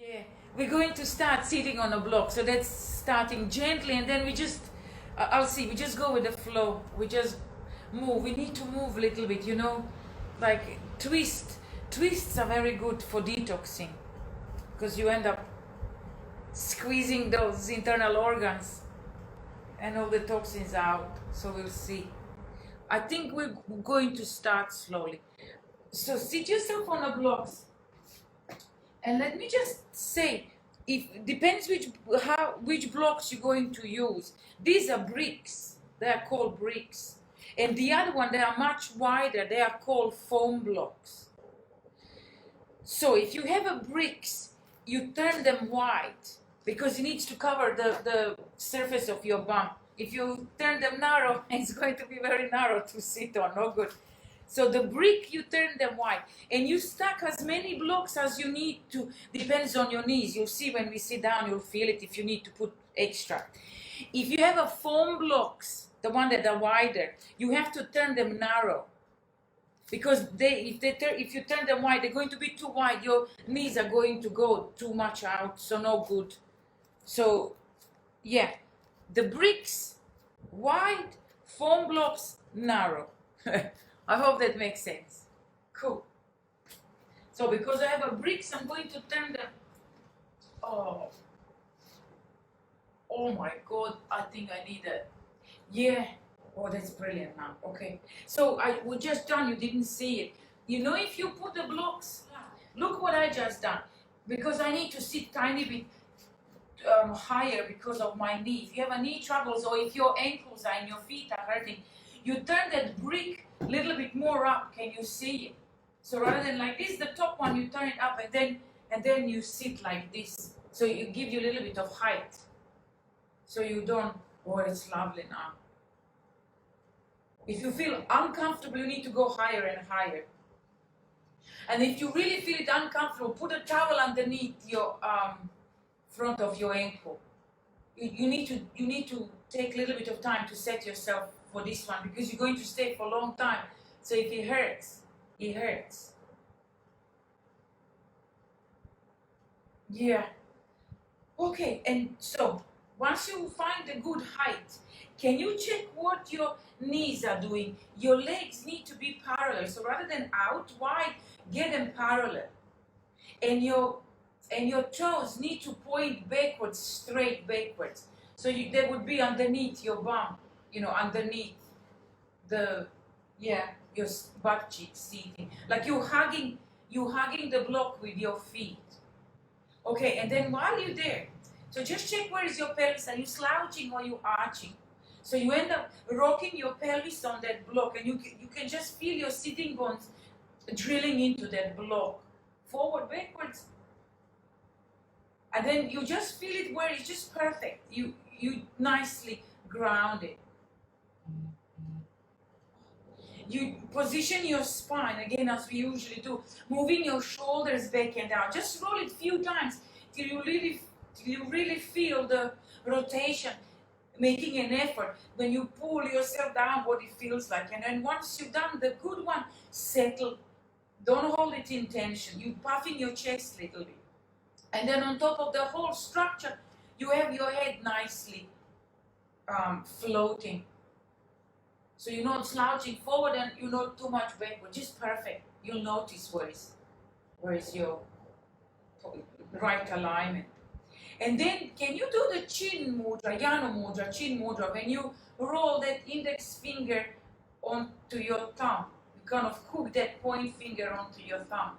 Yeah, we're going to start sitting on a block. So that's starting gently, and then we just, I'll see, we just go with the flow. We just move. We need to move a little bit, like twist. Twists are very good for detoxing because you end up squeezing those internal organs and all the toxins out. So we'll see. I think we're going to start slowly. So sit yourself on a block. And let me just say, it depends which blocks you're going to use. These are bricks. They are called bricks. And the other one, they are much wider. They are called foam blocks. So if you have a bricks, you turn them wide because it needs to cover the surface of your bum. If you turn them narrow, it's going to be very narrow to sit on. No good. So the brick, you turn them wide. And you stack as many blocks as you need to. Depends on your knees. You'll see when we sit down, you'll feel it if you need to put extra. If you have a foam blocks, the one that are wider, you have to turn them narrow. Because if you turn them wide, they're going to be too wide. Your knees are going to go too much out, so no good. So, yeah, the bricks, wide, foam blocks, narrow. I hope that makes sense. Cool. So because I have a bricks, I'm going to turn them. Oh my God, I think I need a, yeah. Oh, that's brilliant now. Okay. So we just done, you didn't see it. If you put the blocks, look what I just done. Because I need to sit tiny bit higher because of my knee. If you have a knee troubles or if your ankles are and your feet are hurting, you turn that brick a little bit more up. Can you see it? So rather than like this, the top one, you turn it up and then you sit like this. So you give you a little bit of height. So you don't, oh, it's lovely now. If you feel uncomfortable, you need to go higher and higher. And if you really feel it uncomfortable, put a towel underneath your front of your ankle. You need to take a little bit of time to set yourself for this one because you're going to stay for a long time. So if it hurts, it hurts. Yeah. Okay, and so once you find a good height, can you check what your knees are doing? Your legs need to be parallel. So rather than out wide, get them parallel. And your toes need to point backwards, straight backwards. So they would be underneath your bum, underneath your butt cheeks seating. Like you hugging the block with your feet. Okay, and then while you're there, so just check where is your pelvis. Are you slouching or you arching? So you end up rocking your pelvis on that block, and you can just feel your sitting bones drilling into that block, forward, backwards, and then you just feel it where it's just perfect. You nicely grounded. You position your spine again as we usually do, moving your shoulders back and down. Just roll it a few times till you really feel the rotation, making an effort. When you pull yourself down, what it feels like. And then once you've done the good one, settle. Don't hold it in tension. You puffing your chest a little bit. And then on top of the whole structure, you have your head nicely floating. So you're not slouching forward and you're not too much backward. Just perfect. You'll notice where is your right alignment. And then can you do the chin mudra, Yano mudra, chin mudra, when you roll that index finger onto your thumb. You kind of hook that point finger onto your thumb.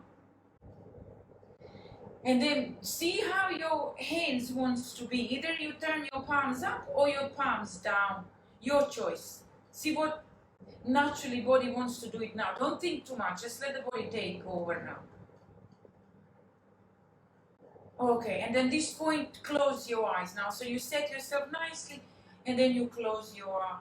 And then see how your hands wants to be. Either you turn your palms up or your palms down. Your choice. See what naturally body wants to do it now. Don't think too much. Just let the body take over now. Okay, and then this point, close your eyes now. So you set yourself nicely, and then you close your eyes.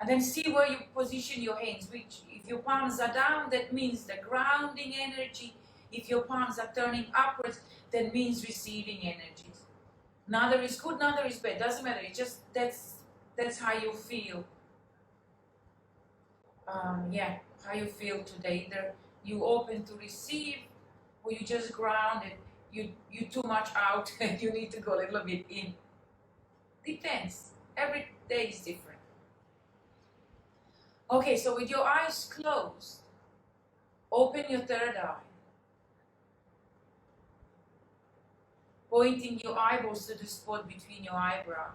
And then see where you position your hands. Which, if your palms are down, that means the grounding energy. If your palms are turning upwards, that means receiving energies. Neither is good, neither is bad. Doesn't matter. It's just that's how you feel. How you feel today. Either you open to receive, or you just grounded, you too much out and you need to go a little bit in. Depends. Every day is different. Okay, so with your eyes closed, open your third eye. Pointing your eyeballs to the spot between your eyebrows.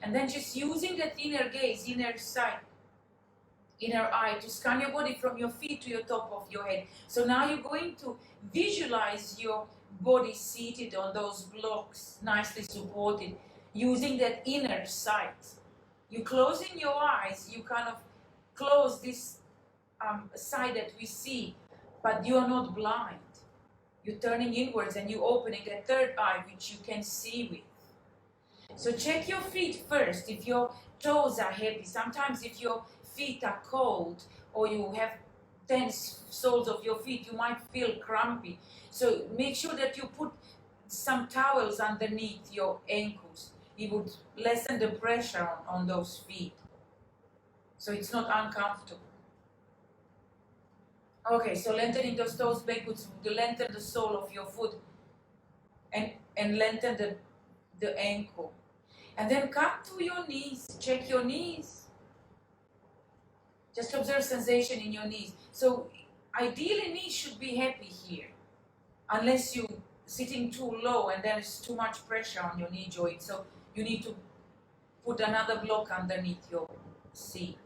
And then just using that inner gaze, inner sight, inner eye to scan your body from your feet to your top of your head. So now you're going to visualize your body seated on those blocks, nicely supported, using that inner sight. You closing your eyes, you kind of close this side that we see, but you are not blind. You're turning inwards and you're opening that third eye, which you can see with. So check your feet first, if your toes are heavy. Sometimes if your feet are cold or you have tense soles of your feet, you might feel crampy. So make sure that you put some towels underneath your ankles. It would lessen the pressure on those feet, so it's not uncomfortable. Okay, so lengthening those toes backwards to lengthen the sole of your foot and lengthen the ankle. And then come to your knees, check your knees. Just observe sensation in your knees. So ideally knees should be happy here, unless you're sitting too low and there's too much pressure on your knee joint. So you need to put another block underneath your seat.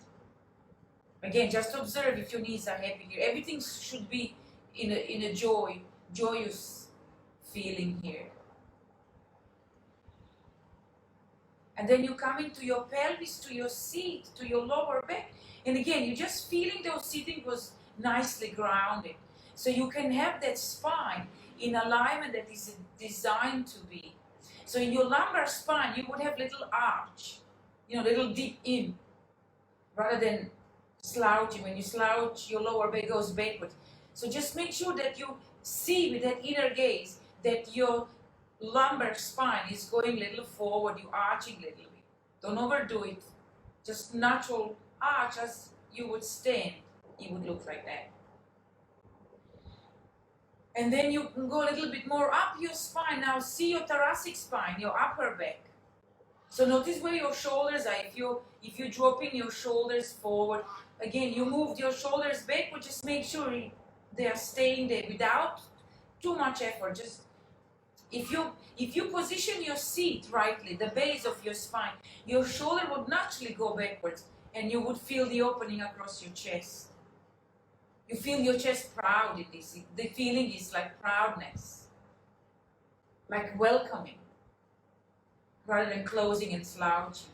Again, just observe if your knees are happy here. Everything should be in a joyous feeling here. And then you come into your pelvis, to your seat, to your lower back. And again, you're just feeling those sitting was nicely grounded. So you can have that spine in alignment that is designed to be. So in your lumbar spine, you would have little arch, little dip in, rather than slouching. When you slouch, your lower back goes backwards. So just make sure that you see with that inner gaze that your lumbar spine is going a little forward, you're arching a little bit. Don't overdo it. Just natural arch as you would stand. It would look like that. And then you can go a little bit more up your spine. Now see your thoracic spine, your upper back. So notice where your shoulders are. If you're dropping your shoulders forward, again, you moved your shoulders backward. Just make sure they are staying there without too much effort. Just if you position your seat rightly, the base of your spine, your shoulder would naturally go backwards, and you would feel the opening across your chest. You feel your chest proud in this. The feeling is like proudness, like welcoming, rather than closing and slouching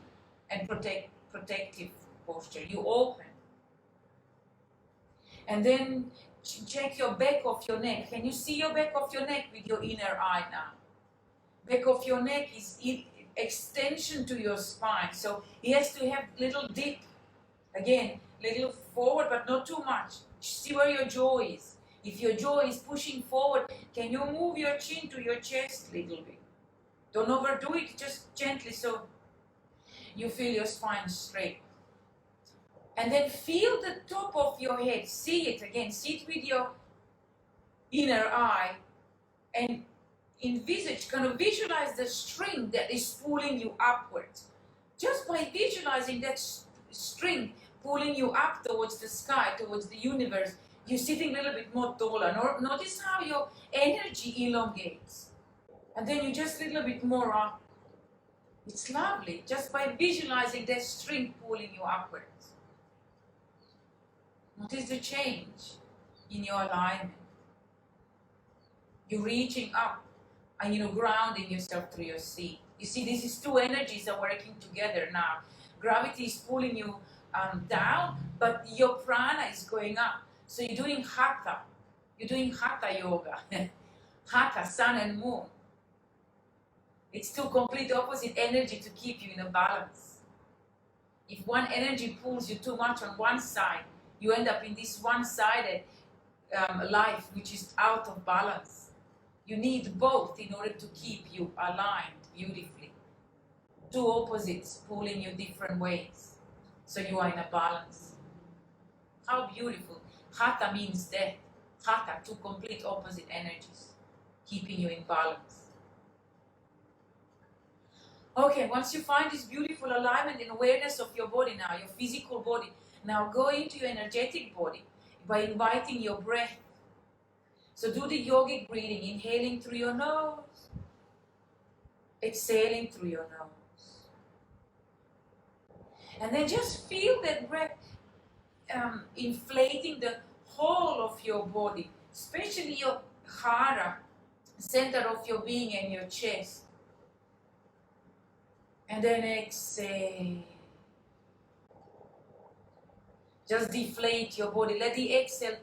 and protective posture. You open. And then check your back of your neck. Can you see your back of your neck with your inner eye now? Back of your neck is extension to your spine. So it has to have little dip. Again, little forward, but not too much. See where your jaw is. If your jaw is pushing forward, can you move your chin to your chest a little bit? Don't overdo it, just gently so you feel your spine straight. And then feel the top of your head. See it again. Sit with your inner eye and visualize the string that is pulling you upwards. Just by visualizing that string pulling you up towards the sky, towards the universe, you're sitting a little bit more taller. Notice how your energy elongates. And then you just a little bit more up. It's lovely, just by visualizing that string pulling you upwards. Notice the change in your alignment. You're reaching up and you're grounding yourself through your seat. You see, these is two energies are working together now. Gravity is pulling you down, but your prana is going up. So you're doing hatha. You're doing hatha yoga. Hatha, sun and moon. It's two complete opposite energy to keep you in a balance. If one energy pulls you too much on one side, you end up in this one-sided life which is out of balance. You need both in order to keep you aligned beautifully. Two opposites pulling you different ways, so you are in a balance. How beautiful. Hatha means death. Hatha, two complete opposite energies, keeping you in balance. Okay, once you find this beautiful alignment and awareness of your body now, your physical body, now go into your energetic body by inviting your breath. So do the yogic breathing, inhaling through your nose, exhaling through your nose. And then just feel that breath inflating the whole of your body, especially your hara, center of your being, and your chest. And then exhale. Just deflate your body. Let the exhale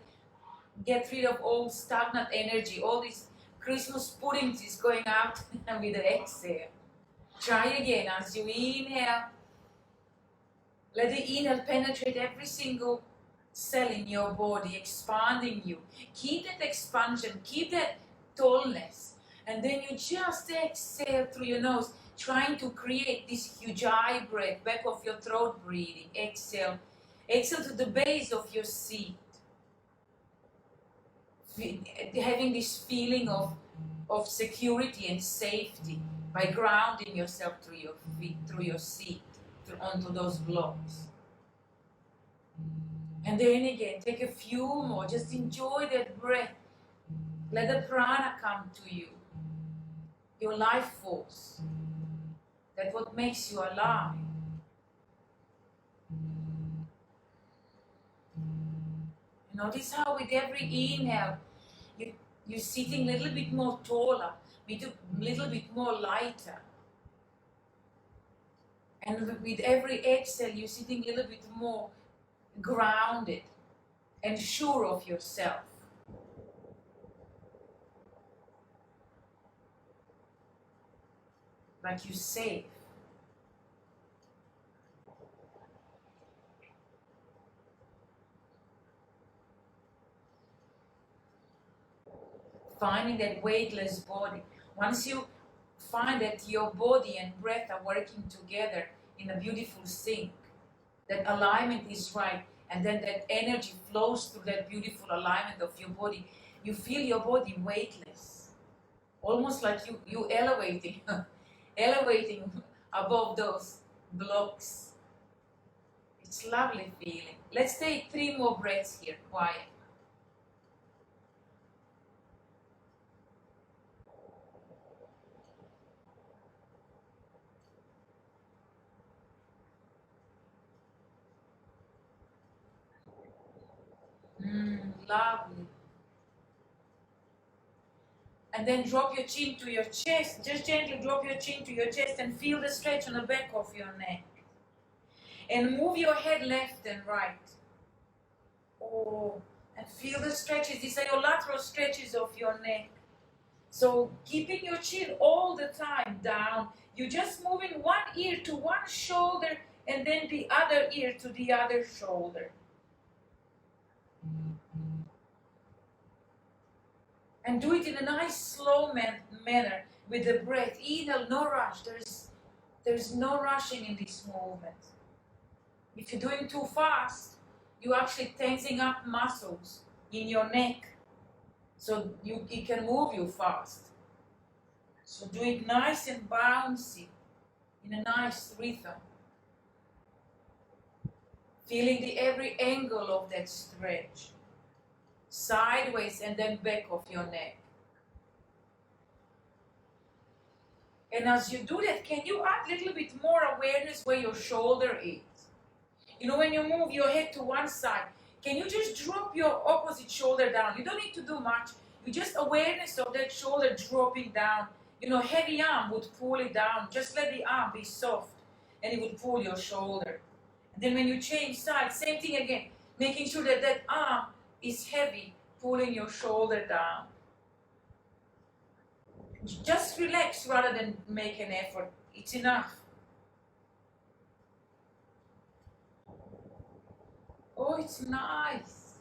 get rid of all stagnant energy. All this Christmas puddings is going out with the exhale. Try again as you inhale. Let the inhale penetrate every single cell in your body, expanding you. Keep that expansion, keep that tallness. And then you just exhale through your nose, trying to create this huge eye breath, back of your throat breathing. Exhale. Exhale to the base of your seat. Having this feeling of security and safety by grounding yourself through your feet, through your seat, onto those blocks. And then again, take a few more. Just enjoy that breath. Let the prana come to you. Your life force. That's what makes you alive. Notice how with every inhale, you're sitting a little bit more taller, a little bit more lighter. And with every exhale, you're sitting a little bit more grounded and sure of yourself. Like you're safe. Finding that weightless body. Once you find that your body and breath are working together in a beautiful sync, that alignment is right, and then that energy flows through that beautiful alignment of your body, you feel your body weightless. Almost like you elevating, elevating above those blocks. It's lovely feeling. Let's take 3 more breaths here, quiet. Lovely. And then drop your chin to your chest. Just gently drop your chin to your chest and feel the stretch on the back of your neck. And move your head left and right. Oh, and feel the stretches. These are your lateral stretches of your neck. So keeping your chin all the time down. You're just moving one ear to one shoulder and then the other ear to the other shoulder. And do it in a nice slow manner with the breath. Inhale, no rush. There's no rushing in this movement. If you're doing too fast, you're actually tensing up muscles in your neck. So it can move you fast. So do it nice and bouncy, in a nice rhythm. Feeling every angle of that stretch. Sideways and then back of your neck. And as you do that, can you add a little bit more awareness where your shoulder is? You know, when you move your head to one side, can you just drop your opposite shoulder down? You don't need to do much. You just awareness of that shoulder dropping down. You know, heavy arm would pull it down. Just let the arm be soft and it would pull your shoulder. And then when you change sides, same thing again. Making sure that that arm is heavy, pulling your shoulder down. Just relax rather than make an effort. It's enough. Oh, it's nice.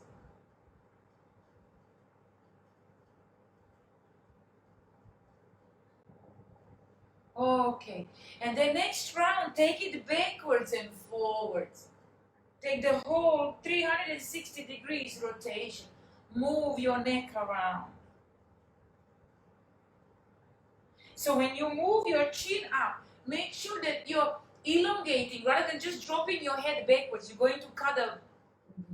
Okay. And the next round, take it backwards and forwards. Take the whole 360 degrees rotation. move your neck around. So when you move your chin up, make sure that you're elongating rather than just dropping your head backwards. You're going to cut the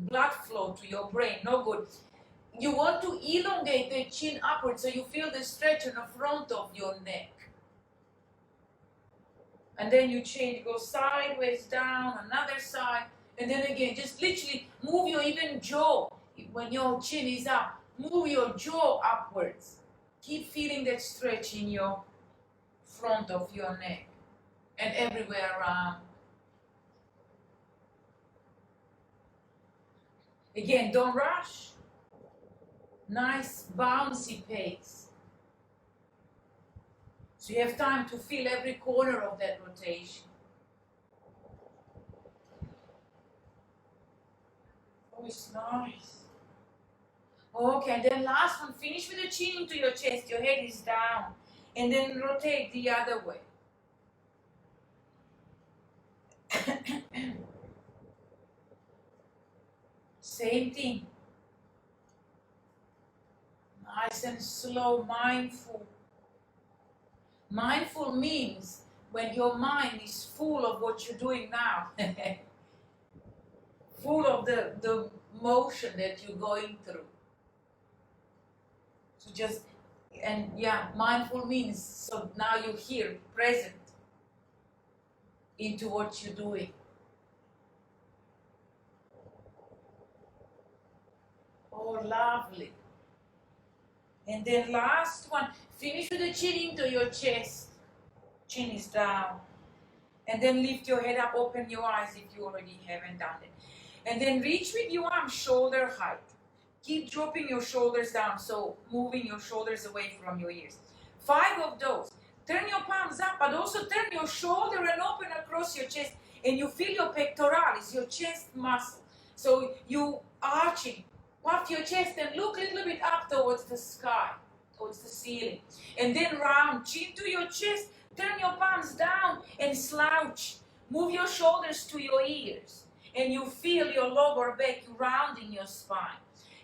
blood flow to your brain. No good. You want to elongate the chin upwards so you feel the stretch in the front of your neck. And then you change, go sideways, down, another side, and then again, just literally move your even jaw. When your chin is up, move your jaw upwards. Keep feeling that stretch in your front of your neck and everywhere around. Again, don't rush. Nice bouncy pace. So you have time to feel every corner of that rotation. Oh, it's nice. Okay, and then last one, finish with the chin into your chest, your head is down. And then rotate the other way. Same thing. Nice and slow, mindful. Mindful means when your mind is full of what you're doing now. Full of the motion that you're going through. So just, and yeah, mindful means, so now you're here, present, into what you're doing. Oh, lovely. And then last one, finish with the chin into your chest. Chin is down. And then lift your head up, open your eyes if you already haven't done it. And then reach with your arms shoulder height. Keep dropping your shoulders down, so moving your shoulders away from your ears. 5 of those. Turn your palms up, but also turn your shoulder and open across your chest. And you feel your pectoralis, your chest muscle. So you arching, puff your chest and look a little bit up towards the sky, towards the ceiling. And then round, chin to your chest, turn your palms down and slouch. Move your shoulders to your ears. And you feel your lower back rounding your spine.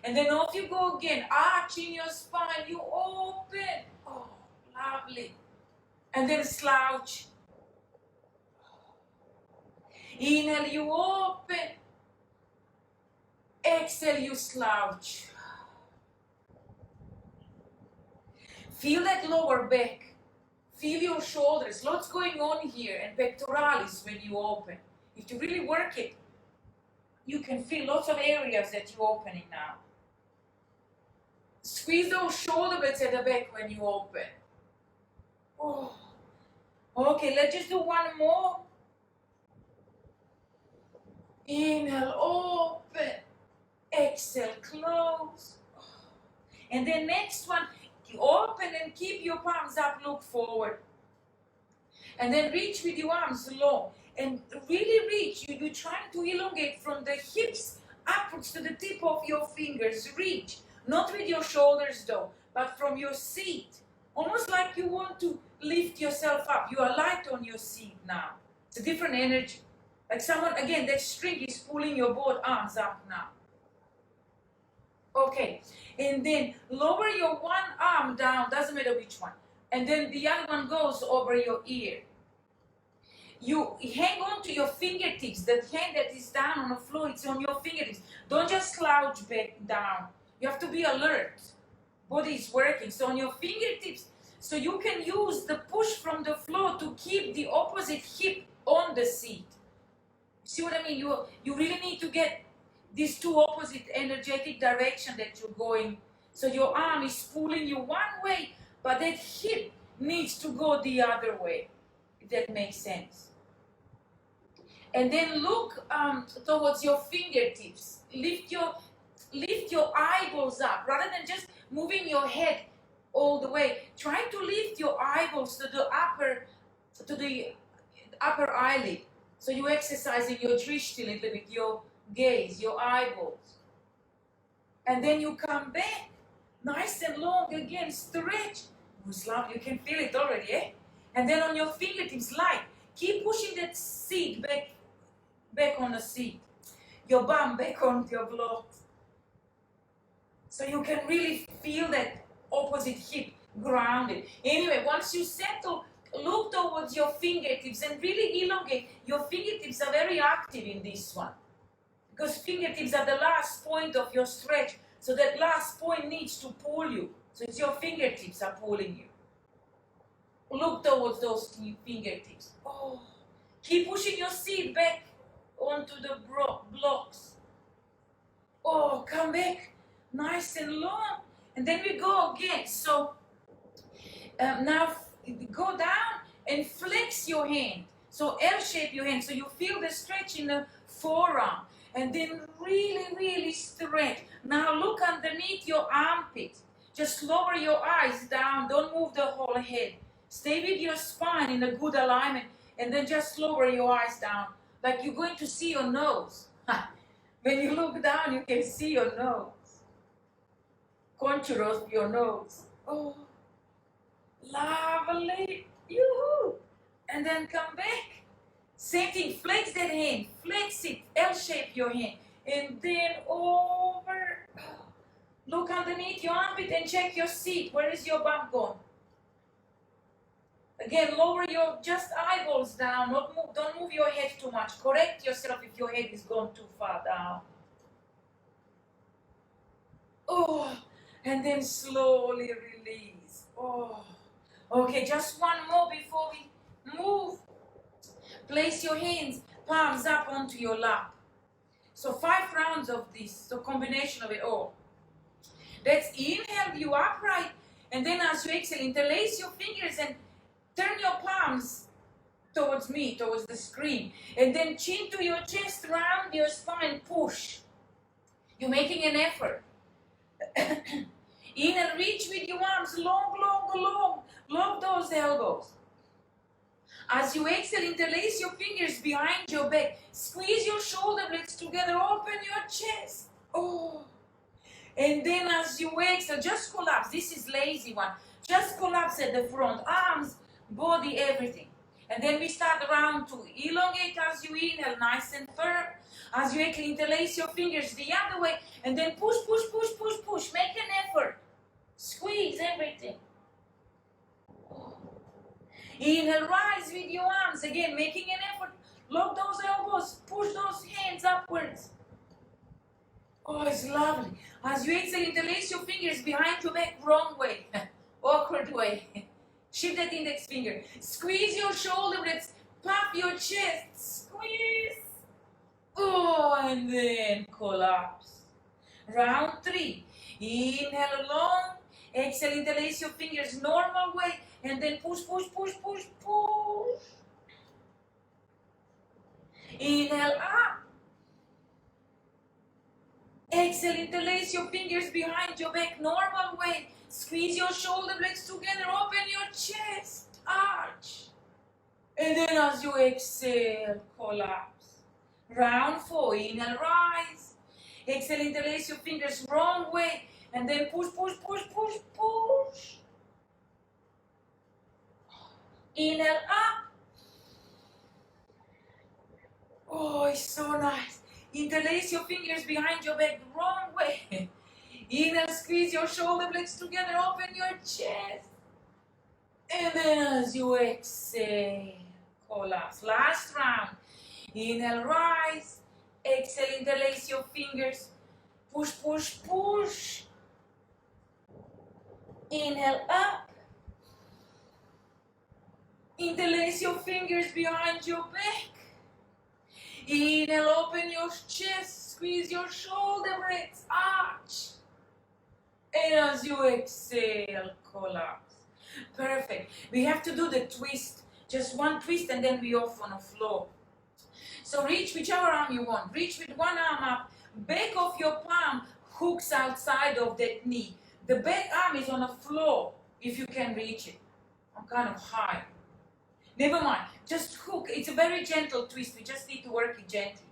And then off you go again, arching your spine, you open. Oh, lovely. And then slouch. Inhale, you open. Exhale, you slouch. Feel that lower back. Feel your shoulders. Lots going on here. And pectoralis when you open. If you really work it, you can feel lots of areas that you're opening now. Squeeze those shoulder blades at the back when you open. Oh. Okay, let's just do one more. Inhale, open. Exhale, close. And then next one, you open and keep your palms up, look forward. And then reach with your arms long. And really reach. You're trying to elongate from the hips upwards to the tip of your fingers. Reach. Not with your shoulders though, but from your seat. Almost like you want to lift yourself up. You are light on your seat now. It's a different energy. Like someone, again, that string is pulling your both arms up now. Okay. And then lower your one arm down, doesn't matter which one. And then the other one goes over your ear. You hang on to your fingertips. That hand that is down on the floor, it's on your fingertips. Don't just slouch back down. You have to be alert. Body is working. So on your fingertips, so you can use the push from the floor to keep the opposite hip on the seat. See what I mean? You really need to get these two opposite energetic direction that you're going. So your arm is pulling you one way, but that hip needs to go the other way. If that makes sense. And then look towards your fingertips. Lift your eyeballs up rather than just moving your head all the way. Try to lift your eyeballs to the upper eyelid. So you're exercising your drishti a little bit, your gaze, your eyeballs. And then you come back, nice and long again, stretch. You can feel it already, eh? And then on your fingertips, light. Keep pushing that seat back on the seat. Your bum back on your blocks. So you can really feel that opposite hip grounded. Anyway, once you settle, look towards your fingertips and really elongate. Your fingertips are very active in this one, because fingertips are the last point of your stretch. So that last point needs to pull you. So it's your fingertips are pulling you. Look towards those fingertips. Oh, keep pushing your seat back onto the blocks. Oh, come back nice and long. And then we go again. So now go down and flex your hand. So L-shape your hand. So you feel the stretch in the forearm. And then really, really stretch. Now look underneath your armpit. Just lower your eyes down. Don't move the whole head. Stay with your spine in a good alignment. And then just lower your eyes down. Like you're going to see your nose. When you look down, you can see your nose. Contour of your nose. Oh, lovely. Yoo-hoo. And then come back. Same thing, flex that hand. Flex it. L-shape your hand. And then over. Look underneath your armpit and check your seat. Where is your bum going? Again, lower your just eyeballs down. Don't move your head too much. Correct yourself if your head is going too far down. Oh, and then slowly release. Oh, okay, just one more before we move. Place your hands, palms up onto your lap. So 5 rounds of this, so combination of it all. Let's inhale you upright, and then as you exhale, interlace your fingers and turn your palms towards me, towards the screen. And then chin to your chest, round your spine, push. You're making an effort. Inhale, reach with your arms, long, long, long. Lock those elbows. As you exhale, interlace your fingers behind your back. Squeeze your shoulder blades together, open your chest. Oh. And then as you exhale, just collapse. This is lazy one. Just collapse at the front. Arms, body, everything. And then we start round 2. Elongate as you inhale, nice and firm. As you exhale, interlace your fingers the other way. And then push, push, push, push, push. Make an effort. Squeeze everything. Inhale, rise with your arms. Again, making an effort. Lock those elbows. Push those hands upwards. Oh, it's lovely. As you exhale, interlace your fingers behind your back. Wrong way. Awkward way. Shift that index finger. Squeeze your shoulder blades. Puff your chest. Squeeze. Oh, and then collapse. Round 3. Inhale long. Exhale, interlace your fingers normal way. And then push, push, push, push, push. Inhale up. Exhale, interlace your fingers behind your back, normal way. Squeeze your shoulder blades together, open your chest, arch. And then as you exhale, collapse. Round 4, inhale, rise. Exhale, interlace your fingers wrong way. And then push, push, push, push, push. Inhale up. Oh, it's so nice. Interlace your fingers behind your back the wrong way. Inhale, squeeze your shoulder blades together, open your chest. And then as you exhale, collapse. Last round. Inhale, rise. Exhale, interlace your fingers. Push, push, push. Inhale up. Interlace your fingers behind your back. Inhale, open your chest, squeeze your shoulder blades, arch. And as you exhale, collapse. Perfect. We have to do the twist. Just one twist and then we off on the floor. So reach whichever arm you want. Reach with one arm up. Back of your palm hooks outside of that knee. The back arm is on the floor if you can reach it. I'm kind of high. Never mind, just hook. It's a very gentle twist. We just need to work it gently.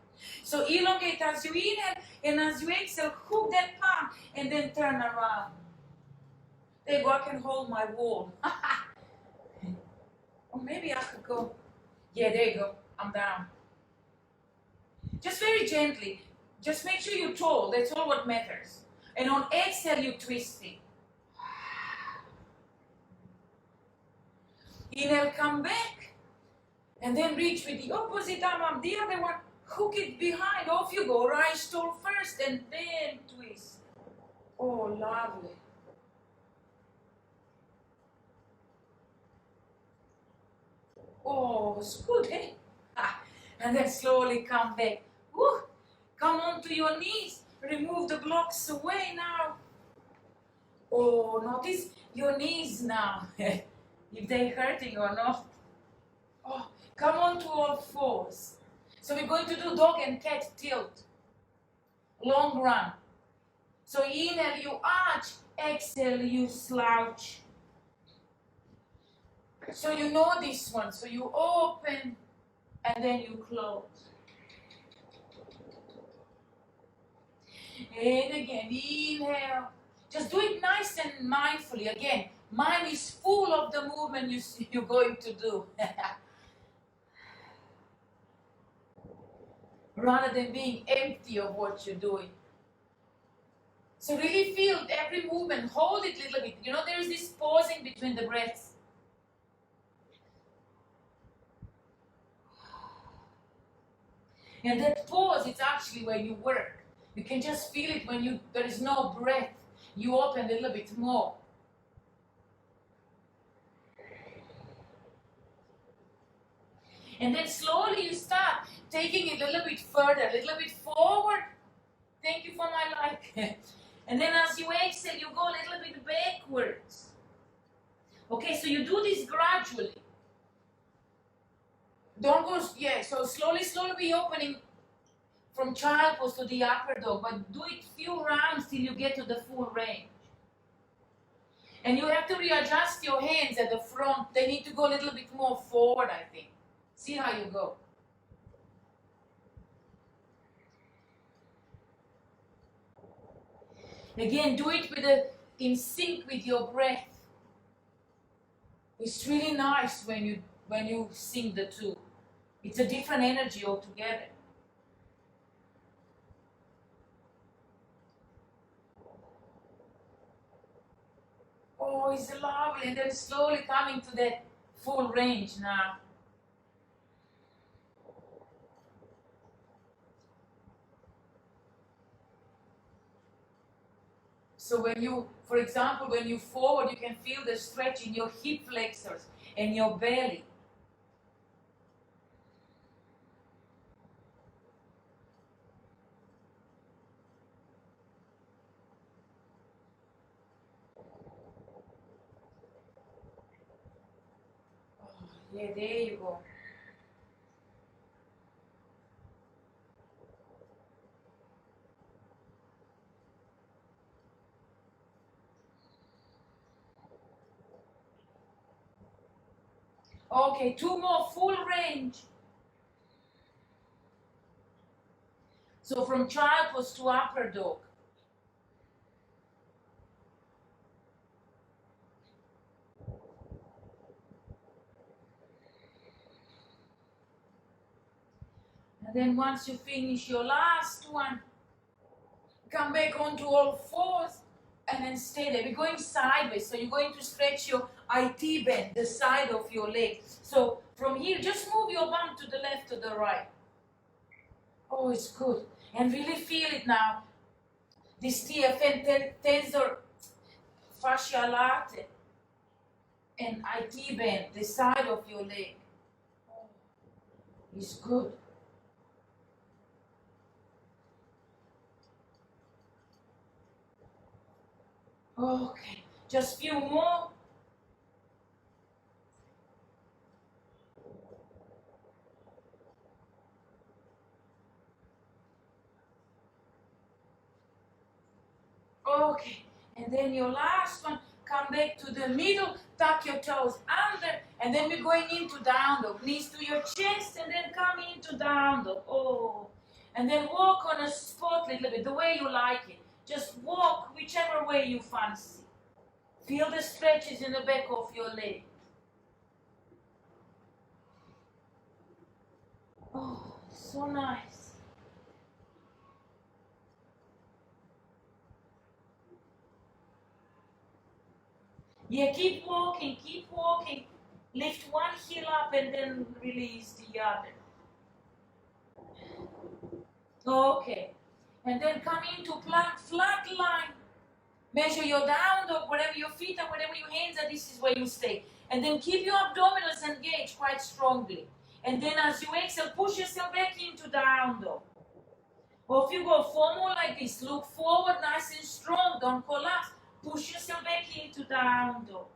So elongate as you inhale, and as you exhale, hook that palm, and then turn around. There you go, I can hold my wall. Or maybe I could go. Yeah, there you go, I'm down. Just very gently. Just make sure you're tall, that's all what matters. And on exhale, you twist it. Inhale, come back. And then reach with the opposite arm up the other one. Hook it behind. Off you go. Rise tall first and then twist. Oh, lovely. Oh, it's good, eh? And then slowly come back. Woo. Come onto your knees. Remove the blocks away now. Oh, notice your knees now. If they're hurting or not. Oh, come on to all fours. So we're going to do dog and cat tilt. Long run. So inhale, you arch. Exhale, you slouch. So you know this one. So you open and then you close. And again, inhale. Just do it nice and mindfully. Again, mind is full of the movement you're going to do. Rather than being empty of what you're doing. So really feel every movement. Hold it a little bit. You know, there is this pausing between the breaths. And that pause, it's actually where you work. You can just feel it when there is no breath. You open a little bit more. And then slowly you start taking it a little bit further, a little bit forward. Thank you for my like. And then as you exhale, you go a little bit backwards. Okay, so you do this gradually. Don't go, so slowly be opening from child pose to the upper dog, but do it few rounds till you get to the full range. And you have to readjust your hands at the front. They need to go a little bit more forward, I think. See how you go. Again, do it in sync with your breath. It's really nice when you sync the two. It's a different energy altogether. Oh, it's lovely. And then slowly coming to that full range now. So for example, when you forward, you can feel the stretch in your hip flexors and your belly. Oh, yeah, there you go. Okay, two more, full range. So from child pose to upper dog. And then once you finish your last one, come back onto all fours and then stay there. We're going sideways, so you're going to stretch your IT band, the side of your leg. So from here, just move your bum to the left or the right. Oh, it's good. And really feel it now. This TFN, tensor fascia latae and IT band, the side of your leg. Oh, it's good. Okay, just few more. Okay, and then your last one, come back to the middle, tuck your toes under, and then we're going into down dog. Knees to your chest, and then come into down dog. Oh, and then walk on a spot a little bit, the way you like it. Just walk whichever way you fancy. Feel the stretches in the back of your leg. Oh, so nice. Yeah, keep walking, keep walking. Lift one heel up and then release the other. Okay. And then come into plank, flat line. Measure your down dog, wherever your feet are, wherever your hands are, this is where you stay. And then keep your abdominals engaged quite strongly. And then as you exhale, push yourself back into down dog. Or if you go 4 more like this, look forward nice and strong, don't collapse. Push yourself back into down dog.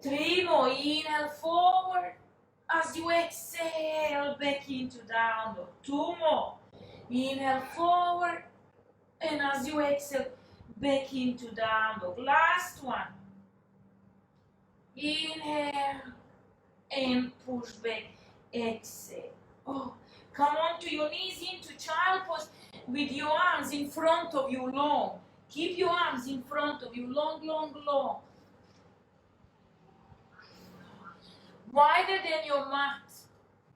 3 more, inhale forward. As you exhale, back into down dog. 2 more, inhale forward. And as you exhale, back into down dog. Last one. Inhale and push back. Exhale. Oh, come onto your knees into child pose with your arms in front of you long. Keep your arms in front of you long, long, long. Wider than your mat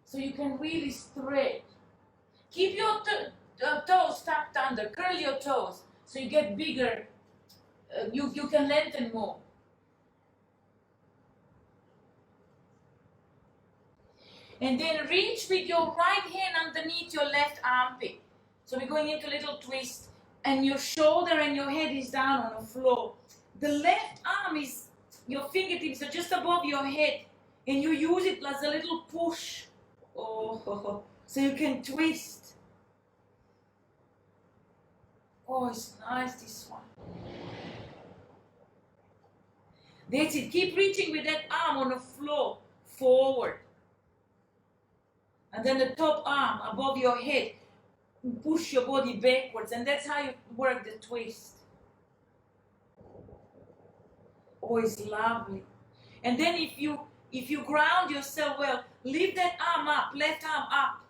so you can really stretch. Keep your toes tucked under. Curl your toes so you get bigger. You can lengthen more. And then reach with your right hand underneath your left armpit. So we're going into a little twist. And your shoulder and your head is down on the floor. The left arm is, your fingertips are just above your head. And you use it as a little push. Oh, so you can twist. Oh, it's nice, this one. That's it. Keep reaching with that arm on the floor, forward. And then the top arm above your head. Push your body backwards. And that's how you work the twist. Oh, it's lovely. And then if you ground yourself well, lift that arm up, left arm up.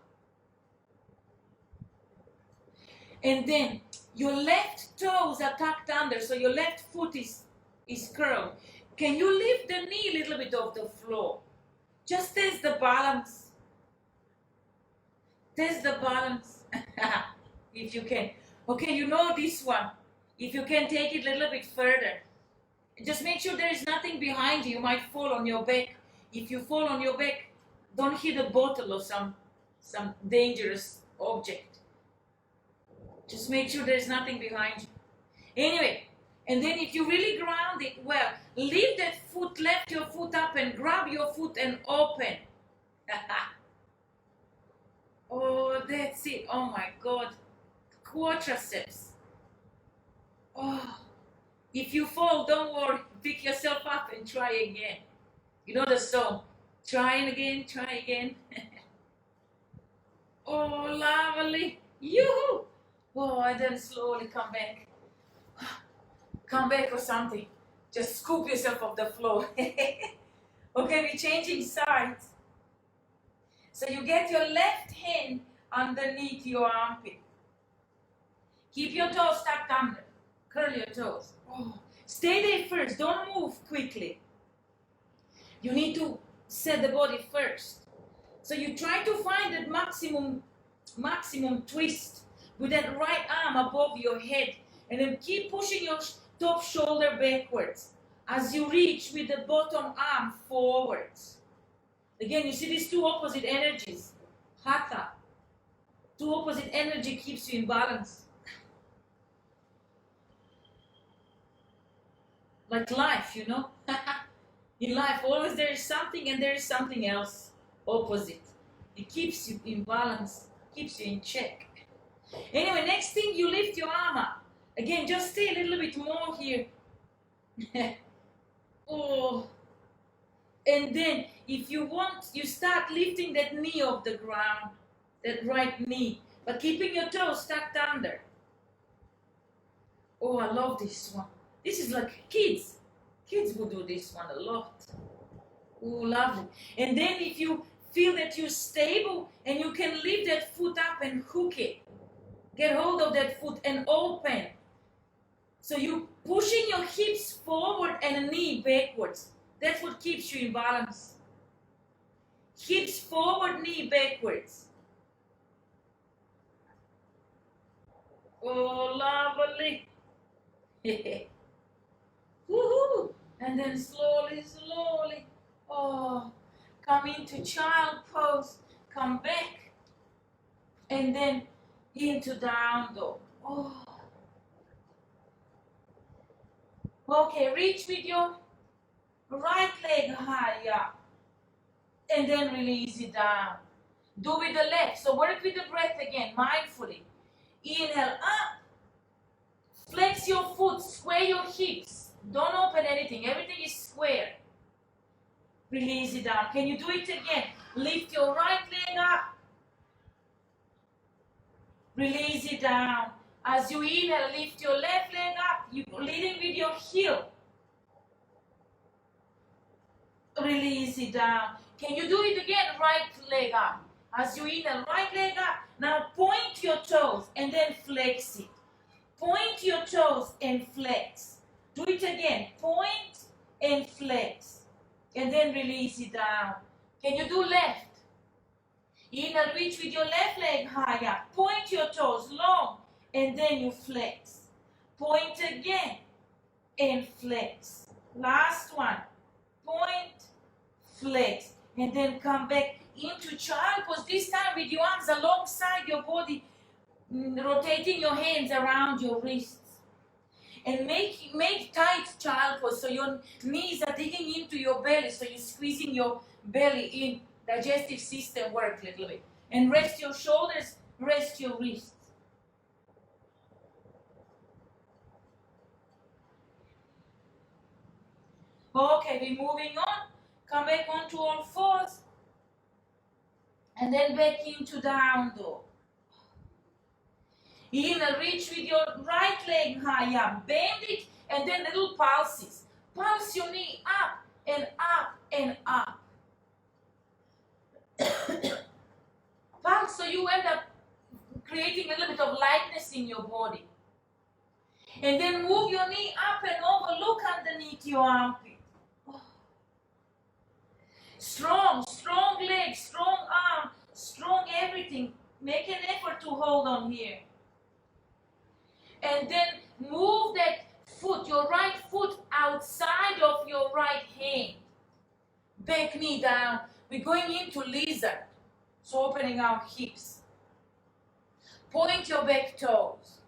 And then your left toes are tucked under, so your left foot is curled. Can you lift the knee a little bit off the floor? Just test the balance. Test the balance. If you can. Okay, you know this one. If you can take it a little bit further. Just make sure there is nothing behind you. You might fall on your back. If you fall on your back, don't hit a bottle or some dangerous object. Just make sure there's nothing behind you. Anyway, and then if you really ground it well, lift that foot, lift your foot up and grab your foot and open. Oh, that's it. Oh my God. Quadriceps. Oh. If you fall, don't worry. Pick yourself up and try again. You know the song. Try again, try again. Oh, lovely. Yoo-hoo. Oh, and then slowly come back. Come back or something. Just scoop yourself off the floor. Okay, we're changing sides. So you get your left hand underneath your armpit. Keep your toes tucked under. Curl your toes. Oh. Stay there first. Don't move quickly. You need to set the body first. So you try to find that maximum twist with that right arm above your head. And then keep pushing your top shoulder backwards as you reach with the bottom arm forwards. Again, you see these two opposite energies. Hatha. Two opposite energy keeps you in balance. Like life, you know. In life, always there is something and there is something else opposite. It keeps you in balance, keeps you in check. Anyway, next thing, you lift your arm up. Again, just stay a little bit more here. Oh. And then, if you want, you start lifting that knee off the ground, that right knee, but keeping your toes tucked under. Oh, I love this one. This is like kids. Kids will do this one a lot. Oh, lovely. And then if you feel that you're stable and you can lift that foot up and hook it. Get hold of that foot and open. So you're pushing your hips forward and a knee backwards. That's what keeps you in balance. Hips forward, knee backwards. Oh, lovely. Woohoo! And then slowly, slowly, oh, come into child pose, come back, and then into down dog. Oh. Okay, reach with your right leg higher, and then release it down. Do with the left, so work with the breath again, mindfully. Inhale up, flex your foot, square your hips. Don't open anything, everything is square. Release it down. Can you do it again? Lift your right leg up. Release it down. As you inhale, lift your left leg up. You're leading with your heel. Release it down. Can you do it again? Right leg up. As you inhale, right leg up. Now point your toes and then flex it. Point your toes and flex. Do it again. Point and flex. And then release it down. Can you do left? Inhale, reach with your left leg higher. Point your toes long. And then you flex. Point again. And flex. Last one. Point, flex. And then come back into child pose. This time with your arms alongside your body. Rotating your hands around your wrists. And make tight child pose so your knees are digging into your belly, so you're squeezing your belly in. Digestive system work a little bit. And rest your shoulders, rest your wrists. Okay, we're moving on. Come back onto all fours. And then back into down dog. Inhale, reach with your right leg higher. Bend it and then little pulses. Pulse your knee up and up and up. Pulse so you end up creating a little bit of lightness in your body. And then move your knee up and over. Look underneath your armpit. Strong, strong legs, strong arm, strong everything. Make an effort to hold on here. And then move that foot, your right foot, outside of your right hand. Back knee down. We're going into lizard. So opening our hips. Point your back toes.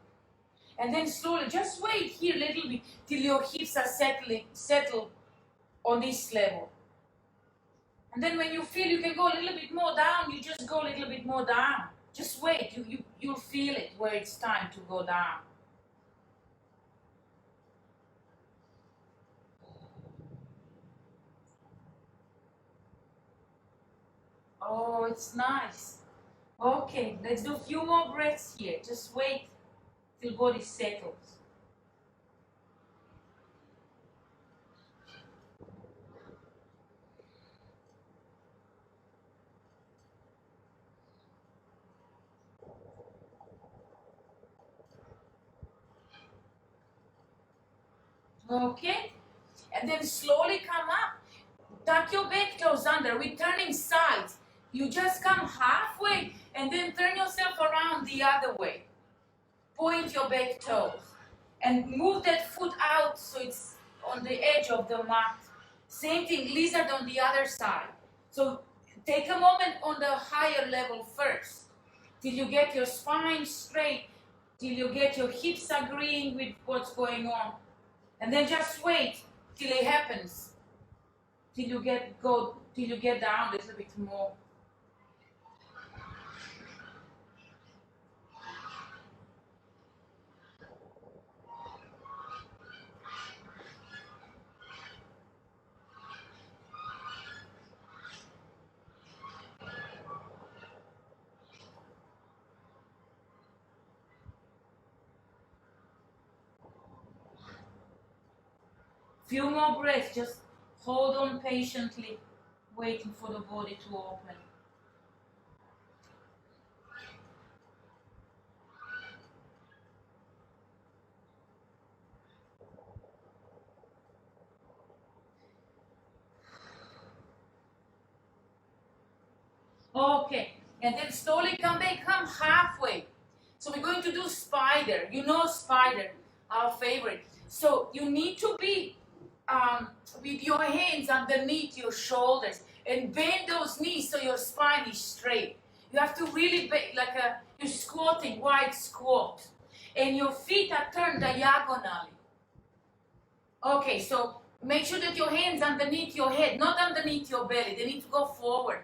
And then slowly, just wait here a little bit till your hips are settled on this level. And then when you feel you can go a little bit more down, you just go a little bit more down. Just wait, you'll feel it where it's time to go down. Oh, it's nice. Okay, let's do a few more breaths here. Just wait till body settles. Okay, and then slowly come up. Tuck your back toes under. We're turning sides. You just come halfway and then turn yourself around the other way. Point your back toes and move that foot out so it's on the edge of the mat. Same thing, lizard on the other side. So take a moment on the higher level first till you get your spine straight, till you get your hips agreeing with what's going on. And then just wait till it happens, till you get down a little bit more. Few more breaths, just hold on patiently, waiting for the body to open. Okay, and then slowly come back, come halfway. So we're going to do spider. You know spider, our favorite. So you need to be with your hands underneath your shoulders and bend those knees so your spine is straight. You have to really bend you're squatting, wide squat. And your feet are turned diagonally. Okay, so make sure that your hands underneath your head, not underneath your belly. They need to go forward.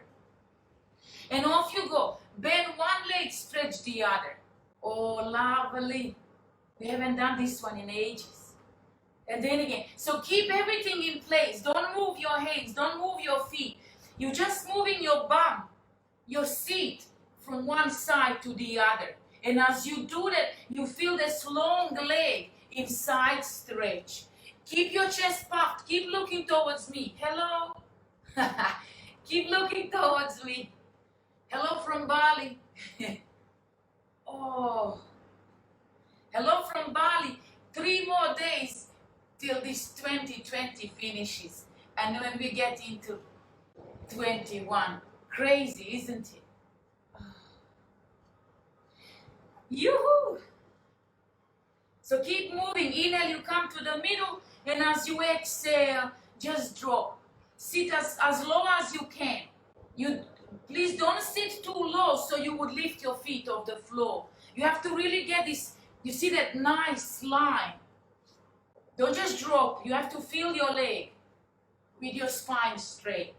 And off you go. Bend one leg, stretch the other. Oh, lovely. We haven't done this one in ages. And then again. So keep everything in place. Don't move your hands. Don't move your feet. You're just moving your bum, your seat from one side to the other. And as you do that, you feel this long leg in side stretch. Keep your chest puffed. Keep looking towards me. Hello. Keep looking towards me. Hello from Bali. Oh. Hello from Bali. 3 more days till this 2020 finishes. And when we get into 21. Crazy, isn't it? Yoo-hoo! So keep moving. Inhale, you come to the middle. And as you exhale, just drop. Sit as low as you can. Please don't sit too low so you would lift your feet off the floor. You have to really get this, you see that nice line. Don't just drop. You have to feel your leg with your spine straight.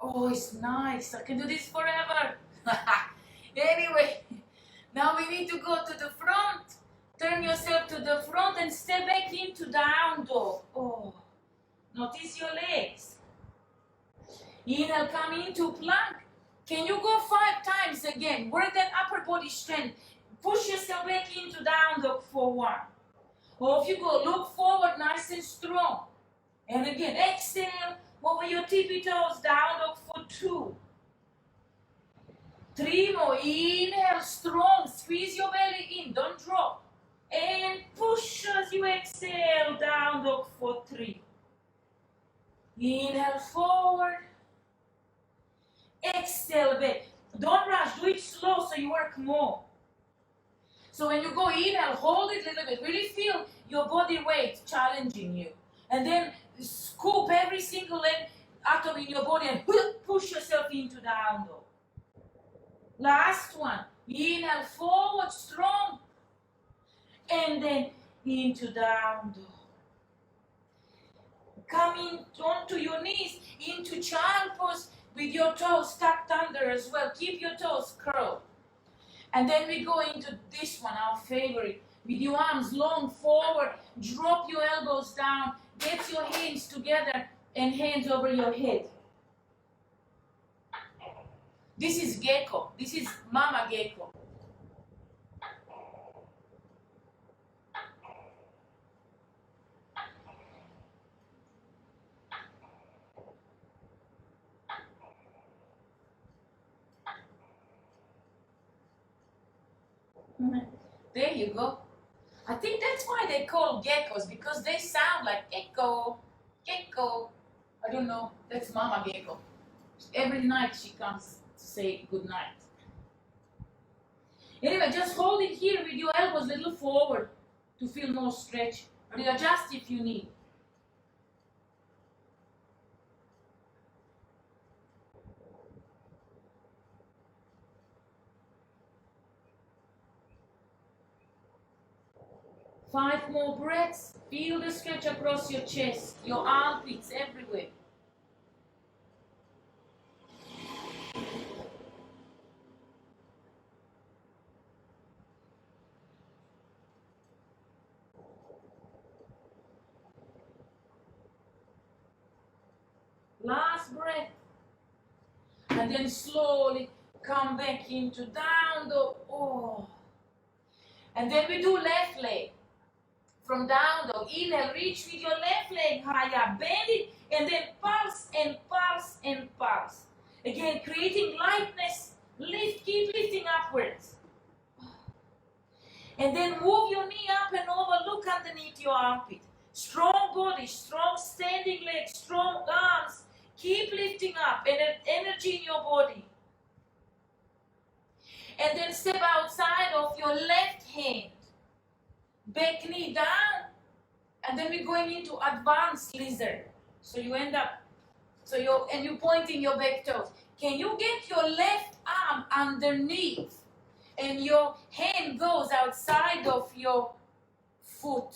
Oh, it's nice. I can do this forever. Anyway, now we need to go to the front. Turn yourself to the front and step back into down dog. Oh, notice your legs. Inhale, come into plank. Can you go 5 times again? Work that upper body strength. Push yourself back into down dog for 1. Off you go. Look forward, nice and strong. And again, exhale over your tippy toes, down dog for 2. 3 more. Inhale, strong. Squeeze your belly in. Don't drop. And push as you exhale, down dog for 3. Inhale forward. Exhale back. Don't rush. Do it slow so you work more. So when you go inhale, hold it a little bit. Really feel your body weight challenging you. And then scoop every single leg atom in your body and push yourself into down dog. Last one. Inhale forward, strong. And then into down dog. Come onto your knees, into child pose with your toes tucked under as well. Keep your toes curled. And then we go into this one, our favorite. With your arms long forward, drop your elbows down, get your hands together and hands over your head. This is gecko. This is mama gecko. There you go. I think that's why they call geckos, because they sound like gecko, gecko. I don't know. That's mama gecko. Every night she comes to say good night. Anyway, just hold it here with your elbows a little forward to feel more stretch. Readjust if you need. Five more breaths. Feel the stretch across your chest, your armpits, everywhere. Last breath. And then slowly come back into down dog. Oh. And then we do left leg. From down dog. Inhale, reach with your left leg higher. Bend it and then pulse and pulse and pulse. Again, creating lightness. Lift, keep lifting upwards. And then move your knee up and over. Look underneath your armpit. Strong body, strong standing legs, strong arms. Keep lifting up and energy in your body. And then step outside of your left hand. back knee down, and then we're going into advanced lizard. So you end up, you're pointing your back toes. Can you get your left arm underneath and your hand goes outside of your foot?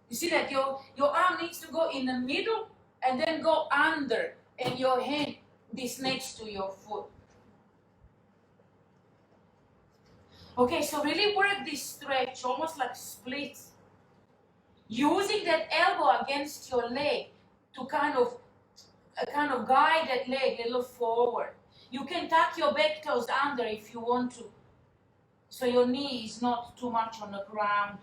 You see that your arm needs to go in the middle and then go under, and your hand is next to your foot. Okay, so really work this stretch, almost like splits. Using that elbow against your leg to kind of guide that leg a little forward. You can tuck your back toes under if you want to, so your knee is not too much on the ground.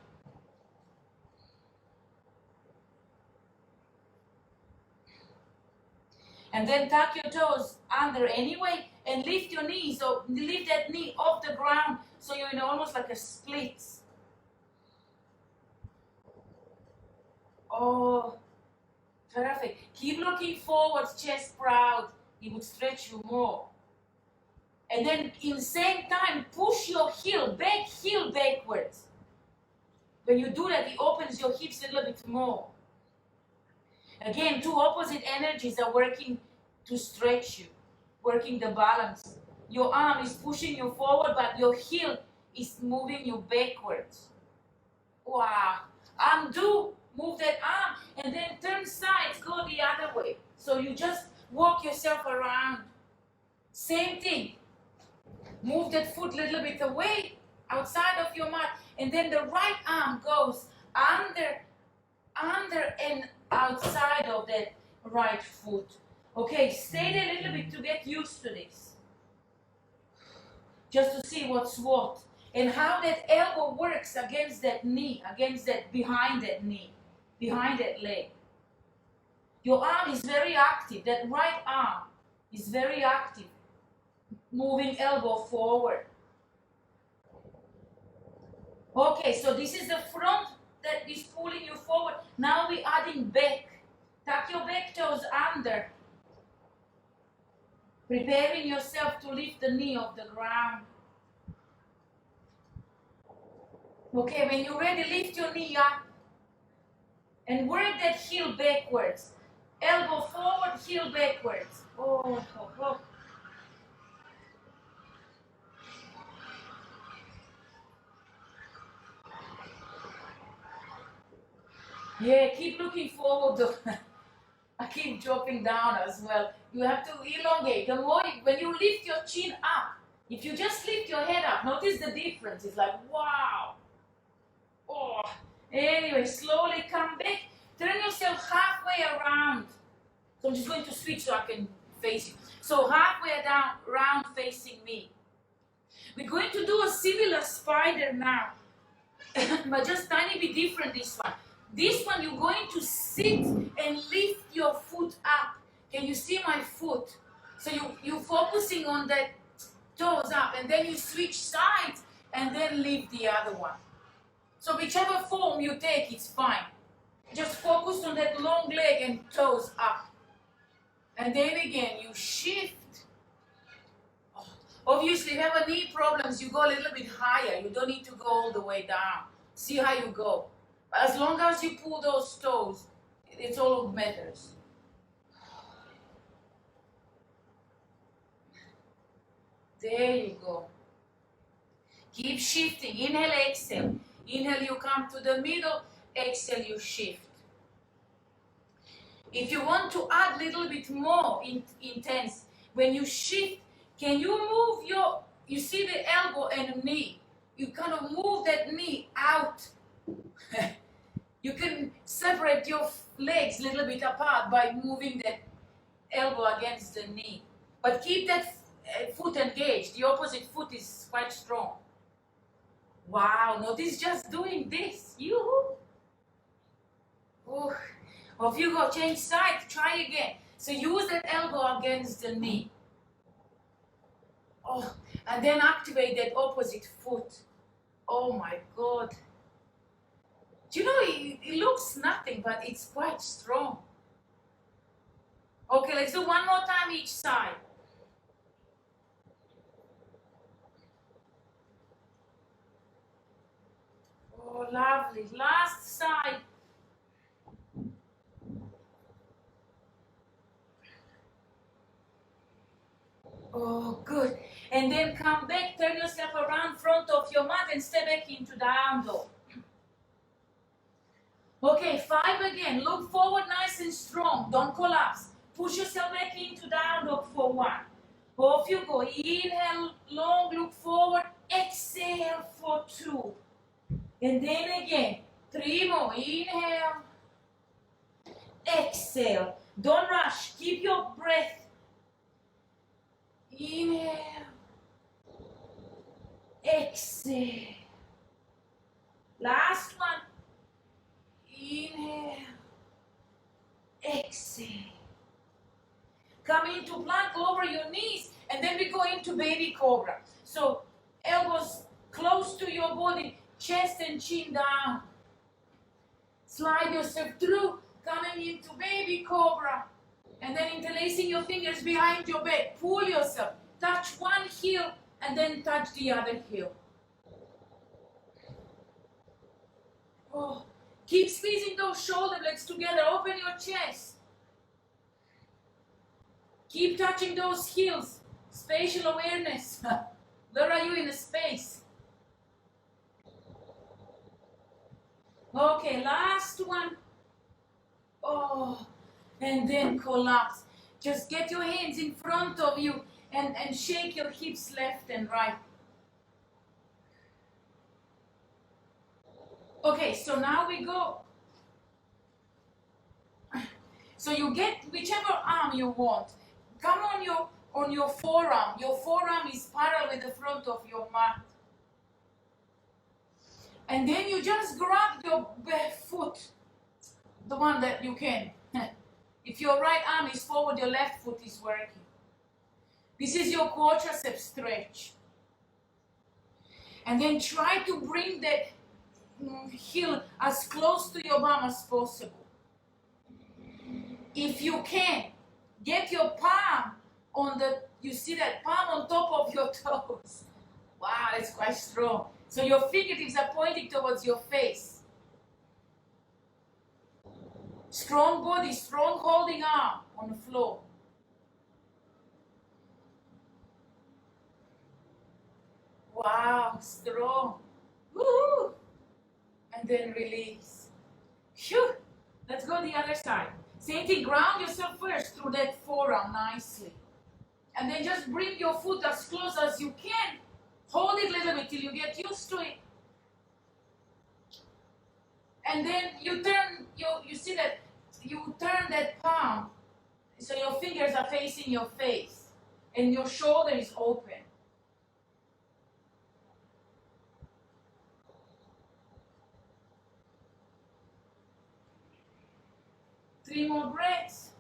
And then tuck your toes under anyway, and lift your knees, so lift that knee off the ground, so you're in almost like a split. Oh, terrific. Keep looking forward, chest proud. It would stretch you more. And then in the same time, push your heel backwards. When you do that, it opens your hips a little bit more. Again, two opposite energies are working to stretch you, working the balance. Your arm is pushing you forward, but your heel is moving you backwards. Wow. Undo, move that arm, and then turn sides, go the other way. So you just walk yourself around. Same thing. Move that foot a little bit away, outside of your mat, and then the right arm goes under and outside of that right foot. Okay, stay there a little bit to get used to this. Just to see what's what. And how that elbow works against that knee, behind that knee, behind that leg. Your arm is very active. That right arm is very active. Moving elbow forward. Okay, so this is the front that is pulling you forward. Now we're adding back. Tuck your back toes under. Preparing yourself to lift the knee off the ground. Okay, when you're ready, lift your knee up. And work that heel backwards. Elbow forward, heel backwards. Oh, oh, oh. Yeah, keep looking forward. I keep dropping down as well. You have to elongate. The more when you lift your chin up, if you just lift your head up, notice the difference. It's like, wow. Oh. Anyway, slowly come back. Turn yourself halfway around. So I'm just going to switch so I can face you. So halfway down, round facing me. We're going to do a similar spider now, but just tiny bit different this one. This one you're going to sit and lift your foot up. Can you see my foot? So you're focusing on that toes up, and then you switch sides and then lift the other one. So whichever form you take, it's fine. Just focus on that long leg and toes up. And then again, you shift. Obviously, if you have knee problems, you go a little bit higher. You don't need to go all the way down. See how you go. As long as you pull those toes, it's all that matters. There you go. Keep shifting. Inhale, exhale. Inhale, you come to the middle. Exhale, you shift. If you want to add a little bit more intense, when you shift, can you move you see the elbow and the knee? You kind of move that knee out. You can separate your legs a little bit apart by moving that elbow against the knee. But keep that foot engaged. The opposite foot is quite strong. Wow, notice just doing this. Yoo-hoo. Oh. Or if you go change side, try again. So use that elbow against the knee. Oh, and then activate that opposite foot. Oh my God. Do you know, it looks nothing, but it's quite strong. Okay, let's do one more time each side. Oh, lovely, lovely. your mat and step back into down dog. Okay, 5 again. Look forward nice and strong. Don't collapse. Push yourself back into down dog for 1. Off you go. Inhale, long, look forward. Exhale for 2. And then again. 3 more. Inhale. Exhale. Don't rush. Keep your breath. Inhale. Exhale. Last one. Inhale. Exhale. Come into plank, lower your knees, and then we go into baby cobra. So elbows close to your body, chest and chin down. Slide yourself through, coming into baby cobra. And then interlacing your fingers behind your back. Pull yourself. Touch one heel and then touch the other heel. Oh, keep squeezing those shoulder blades together. Open your chest. Keep touching those heels. Spatial awareness. Where are you in the space? Okay, last one. Oh, and then collapse. Just get your hands in front of you and shake your hips left and right. Okay, so now we go. So you get whichever arm you want. Come on your forearm. Your forearm is parallel with the front of your mat. And then you just grab your back foot, the one that you can. If your right arm is forward, your left foot is working. This is your quadriceps stretch. And then try to bring that heel as close to your bum as possible. If you can, get your palm on you see that palm on top of your toes. Wow, that's quite strong. So your fingertips are pointing towards your face. Strong body, strong holding arm on the floor. Wow, strong. Woo! And then release. Phew! Let's go the other side. Same thing, ground yourself first through that forearm nicely. And then just bring your foot as close as you can. Hold it a little bit till you get used to it. And then you turn, you see that, you turn that palm so your fingers are facing your face and your shoulder is open. Three more breaths.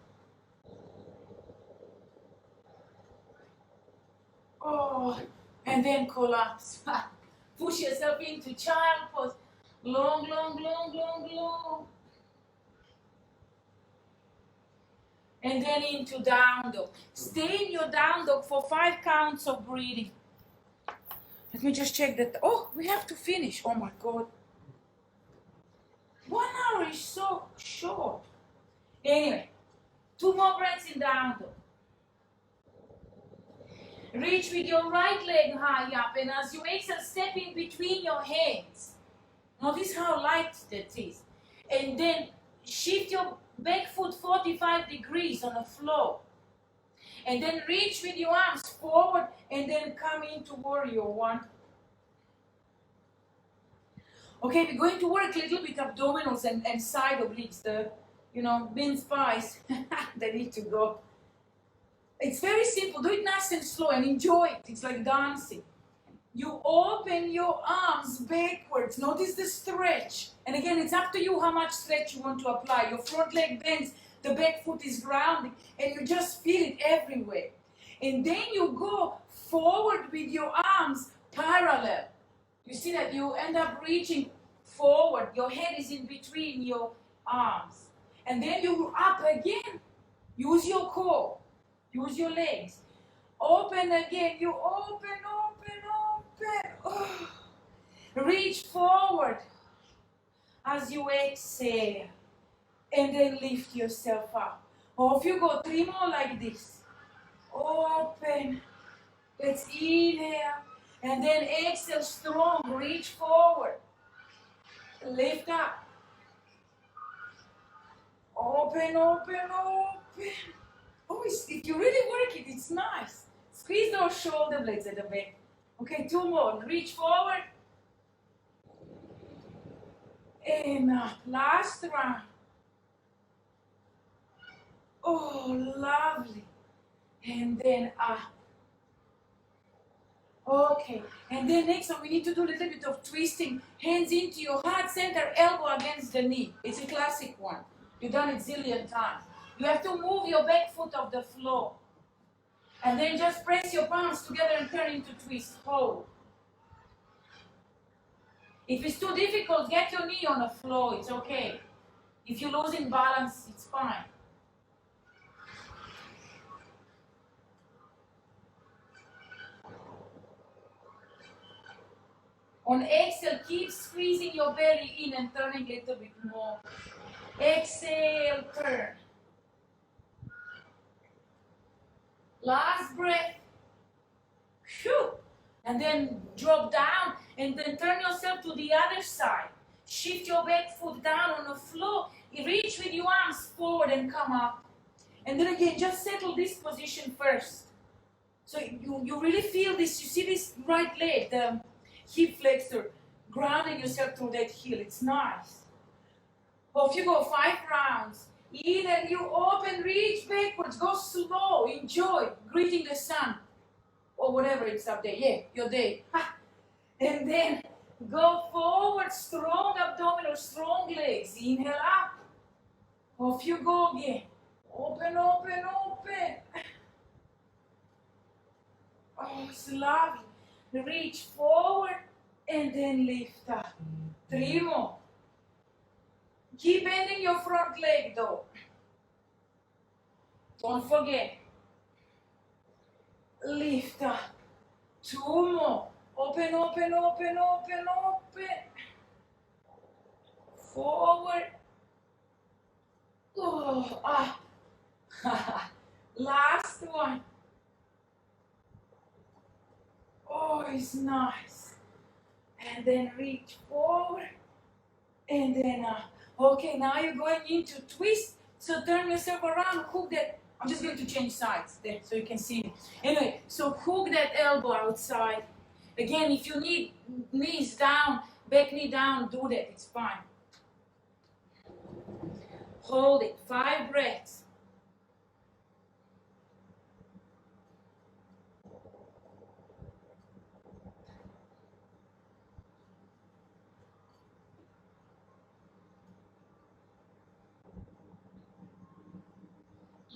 Oh, and then collapse. Push yourself into child pose. Long, long, long, long, long. And then into down dog. Stay in your down dog for 5 counts of breathing. Let me just check that. Oh, we have to finish. Oh my God. 1 hour is so short. Anyway, 2 more breaths in down dog. Reach with your right leg high up, and as you exhale, step in between your hands. Notice how light that is. And then shift your back foot 45 degrees on the floor. And then reach with your arms forward and then come into warrior 1. Okay, we're going to work a little bit abdominals and side obliques, the, bin spies. They need to go. It's very simple. Do it nice and slow and enjoy it. It's like dancing. You open your arms backwards. Notice the stretch. And again, it's up to you how much stretch you want to apply. Your front leg bends, the back foot is grounding, and you just feel it everywhere. And then you go forward with your arms parallel. You see that you end up reaching forward. Your head is in between your arms. And then you up again. Use your core. Use your legs. Open again. You open, open, open. Oh. Reach forward as you exhale. And then lift yourself up. Off you go. 3 more like this. Open. Let's inhale. And then exhale strong, reach forward. Lift up. Open, open, open. Oh, if you really work it, it's nice. Squeeze those shoulder blades at the back. Okay, 2 more. Reach forward. And up. Last round. Oh, lovely. And then up. Okay, and then next one we need to do a little bit of twisting. Hands into your heart center, elbow against the knee. It's a classic one. You've done it zillion times. You have to move your back foot off the floor. And then just press your palms together and turn into twist. Hold. If it's too difficult, get your knee on the floor. It's okay. If you're losing balance, it's fine. On exhale, keep squeezing your belly in and turning a little bit more. Exhale, turn. Last breath. Phew. And then drop down and then turn yourself to the other side. Shift your back foot down on the floor. Reach with your arms forward and come up. And then again, just settle this position first. So you really feel this. You see this right leg, the hip flexor, grounding yourself through that heel. It's nice. Off you go, 5 rounds. In and you open, reach backwards, go slow, enjoy, greeting the sun. Or whatever it's up there. Yeah, your day. And then go forward, strong abdominal, strong legs. Inhale up. Off you go again. Open, open, open. Oh, it's lovely. Reach forward and then lift up. 3 more. Keep bending your front leg though. Don't forget. Lift up. 2 more. Open, open, open, open, open. Forward. Oh, up. Last one. Oh, it's nice. And then reach forward. And then up. Okay, now you're going into twist. So turn yourself around, hook that. I'm just going to change sides there so you can see me. Anyway, so hook that elbow outside. Again, if you need knees down, back knee down, do that. It's fine. Hold it. 5 breaths.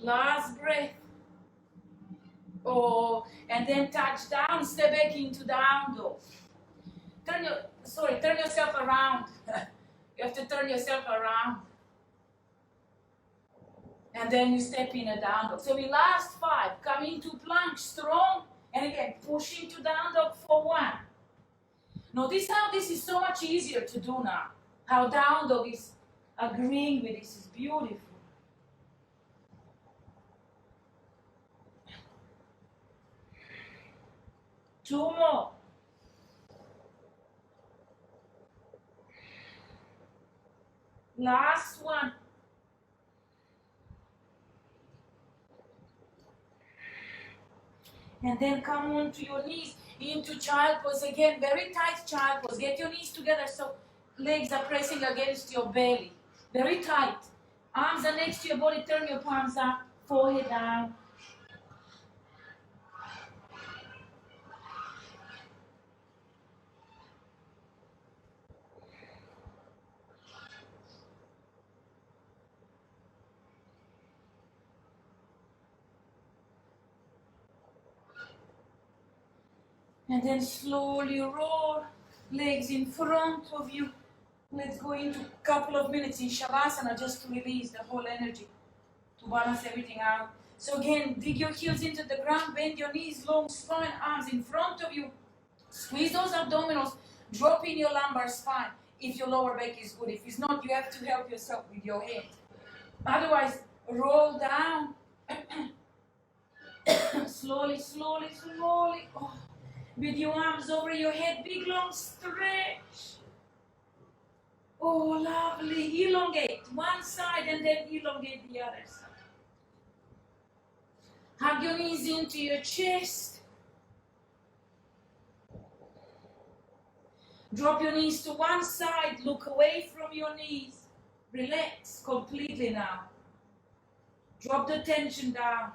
Last breath. Oh, and then touch down, step back into down dog. Turn yourself around. You have to turn yourself around. And then you step in a down dog. So we last 5. Come into plank strong. And again, push into down dog for 1. Notice how this is so much easier to do now. How down dog is agreeing with this is beautiful. 2 more. Last one. And then come onto your knees into child pose again. Very tight child pose. Get your knees together so legs are pressing against your belly. Very tight. Arms are next to your body. Turn your palms up. Forehead down. And then slowly roll, legs in front of you. Let's go into a couple of minutes in Shavasana just to release the whole energy, to balance everything out. So again, dig your heels into the ground, bend your knees, long spine, arms in front of you. Squeeze those abdominals, drop in your lumbar spine if your lower back is good. If it's not, you have to help yourself with your head. Otherwise, roll down. Slowly, slowly, slowly. Oh. With your arms over your head, big long stretch. Oh, lovely. Elongate one side and then elongate the other side. Hug your knees into your chest. Drop your knees to one side. Look away from your knees. Relax completely now. Drop the tension down.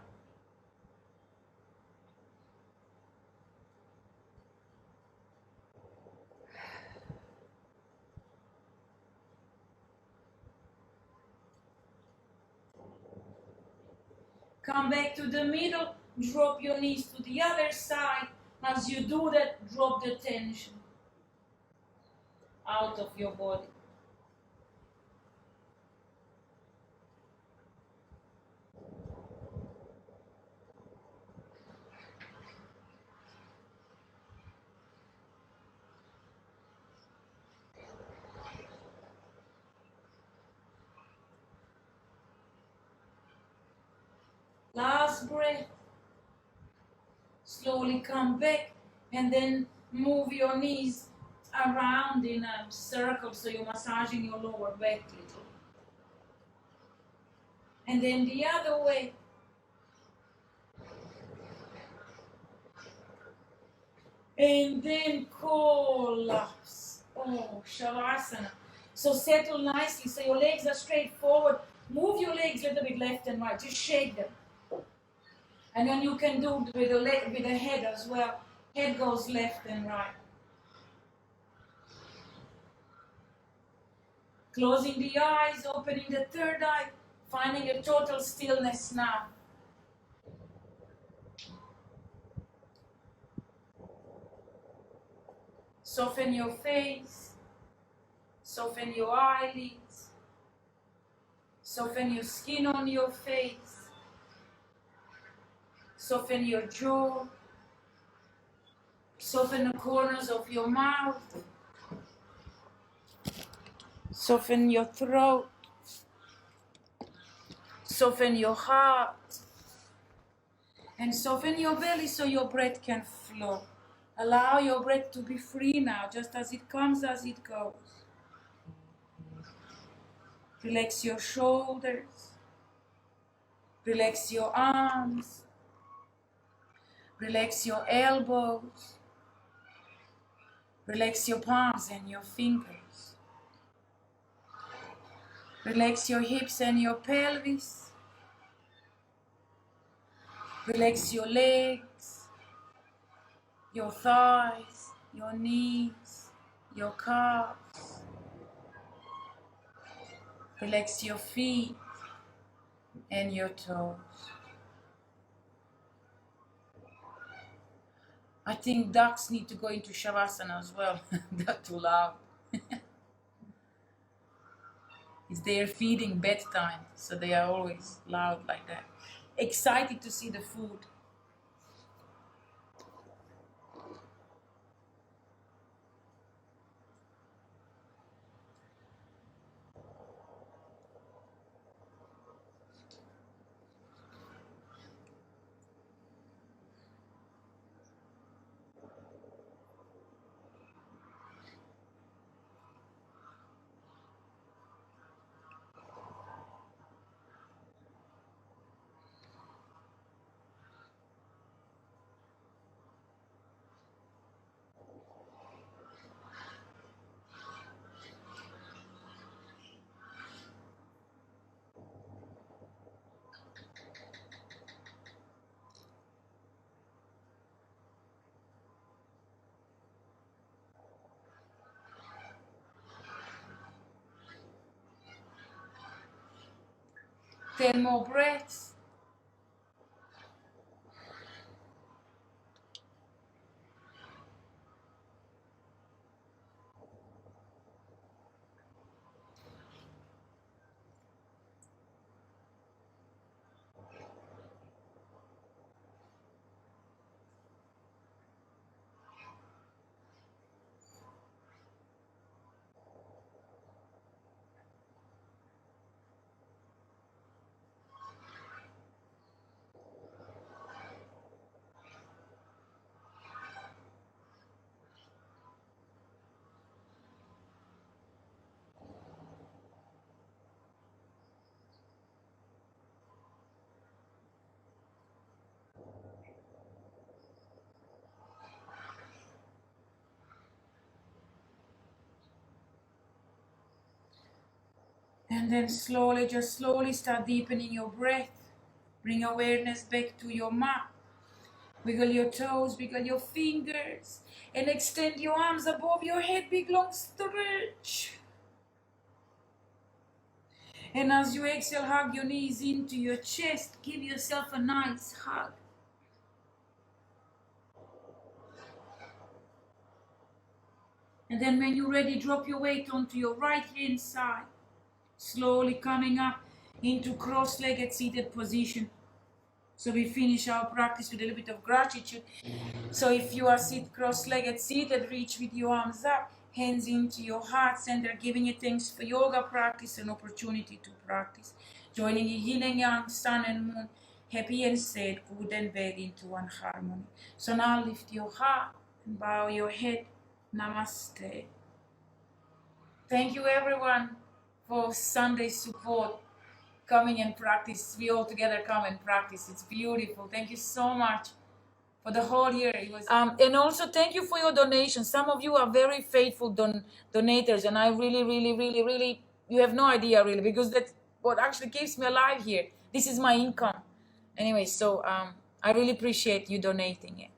Come back to the middle. Drop your knees to the other side. As you do that, drop the tension out of your body. Last breath. Slowly come back and then move your knees around in a circle so you're massaging your lower back a little. And then the other way. And then collapse. Oh, Shavasana. So settle nicely so your legs are straight forward. Move your legs a little bit left and right. Just shake them. And then you can do with the head as well. Head goes left and right. Closing the eyes, opening the third eye, finding a total stillness now. Soften your face, soften your eyelids, soften your skin on your face, soften your jaw, soften the corners of your mouth, soften your throat, soften your heart, and soften your belly so your breath can flow. Allow your breath to be free now, just as it comes, as it goes. Relax your shoulders, relax your arms, relax your elbows, relax your palms and your fingers. Relax your hips and your pelvis. Relax your legs, your thighs, your knees, your calves. Relax your feet and your toes. I think ducks need to go into Shavasana as well. They're too loud. It's their feeding bedtime, so they are always loud like that. Excited to see the food. Ten more breaths. And then slowly, just slowly start deepening your breath. Bring awareness back to your mat. Wiggle your toes, wiggle your fingers, and extend your arms above your head, big long stretch. And as you exhale, hug your knees into your chest. Give yourself a nice hug. And then when you're ready, drop your weight onto your right hand side. Slowly coming up into cross-legged seated position. So we finish our practice with a little bit of gratitude. So if you are cross-legged seated, reach with your arms up, hands into your heart center, giving you thanks for yoga practice and opportunity to practice. Joining your yin and yang, sun and moon, happy and sad, good and bad into one harmony. So now lift your heart and bow your head. Namaste. Thank you everyone for Sunday support. Coming and practice. We all together come and practice. It's beautiful. Thank you so much for the whole year. It was and also thank you for your donations. Some of you are very faithful donators, and I really, you have no idea really, because that's what actually keeps me alive here. This is my income. Anyway, so I really appreciate you donating it.